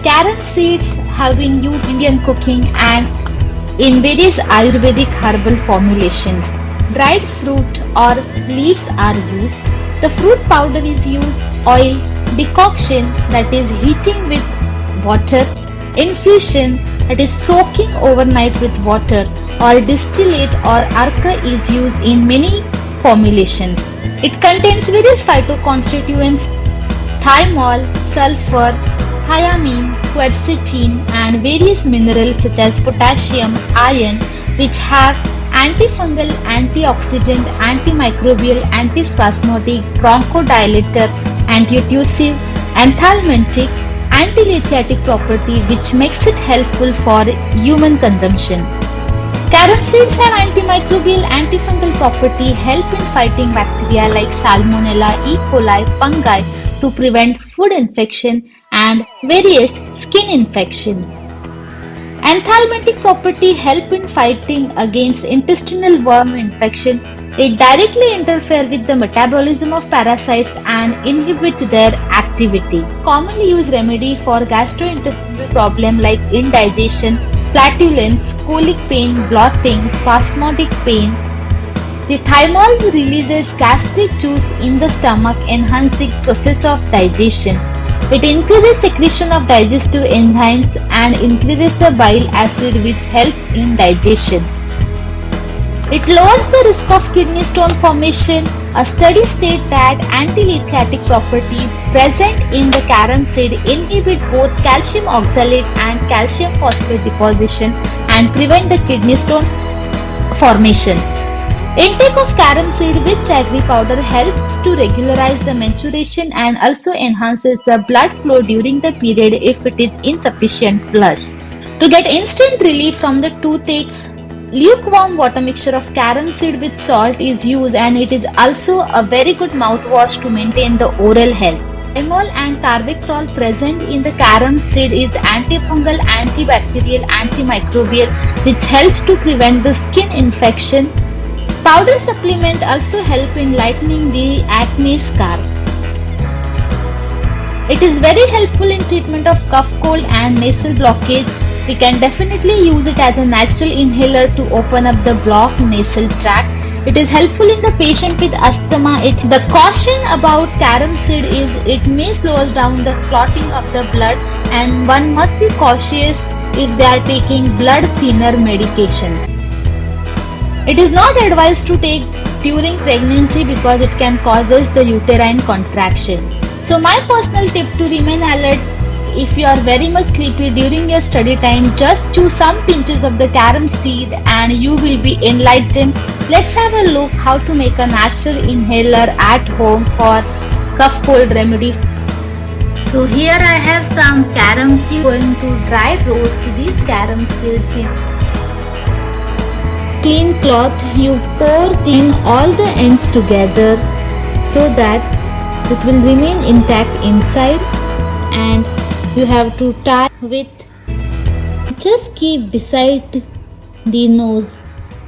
carom seeds have been used in Indian cooking and in various Ayurvedic herbal formulations. Dried fruit or leaves are used. The fruit powder is used. Oil, decoction, that is heating with water. Infusion, that is soaking overnight with water, or distillate or arca is used in many formulations. It contains various phytoconstituents, thymol, sulfur, thiamine, quercetin and various minerals such as potassium, iron, which have antifungal, antioxidant, antimicrobial, antispasmodic, bronchodilator, antitussive, anthelmintic, antilethatic property which makes it helpful for human consumption. Carom seeds have antimicrobial, antifungal property, help in fighting bacteria like Salmonella, E. coli, fungi to prevent food infection and various skin infection. Anthelmintic property help in fighting against intestinal worm infection. It directly interferes with the metabolism of parasites and inhibit their activity. Commonly used remedy for gastrointestinal problem like indigestion, flatulence, colic pain, bloating, spasmodic pain. The thymol releases gastric juice in the stomach, enhancing process of digestion. It increases secretion of digestive enzymes and increases the bile acid which helps in digestion. It lowers the risk of kidney stone formation. A study states that antilethatic property present in the carom seed inhibit both calcium oxalate and calcium phosphate deposition and prevent the kidney stone formation. Intake of carom seed with jaggery powder helps to regularize the menstruation and also enhances the blood flow during the period if it is insufficient flush. To get instant relief from the toothache, lukewarm water mixture of carom seed with salt is used, and it is also a very good mouthwash to maintain the oral health. Thymol and carvicrol present in the carom seed is antifungal, antibacterial, antimicrobial which helps to prevent the skin infection. Powder supplement also help in lightening the acne scar. It is very helpful in treatment of cough, cold and nasal blockage. We can definitely use it as a natural inhaler to open up the blocked nasal tract. It is helpful in the patient with asthma. The caution about carom seed is it may slow down the clotting of the blood, and one must be cautious if they are taking blood thinner medications. It is not advised to take during pregnancy because it can cause the uterine contraction. So my personal tip to remain alert: if you are very much sleepy during your study time, just chew some pinches of the carom seed and you will be enlightened. Let's have a look how to make a natural inhaler at home for cough cold remedy. So here I have some carom seeds. Going to dry roast these carom seeds in clean cloth. You pour in all the ends together so that it will remain intact inside, and you have to tie with, just keep beside the nose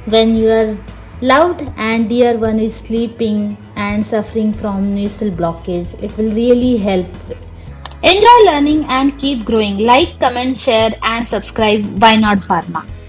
when your loved and dear one is sleeping and suffering from nasal blockage. It will really help. Enjoy learning and keep growing. Like, comment, share and subscribe. Why not Pharma?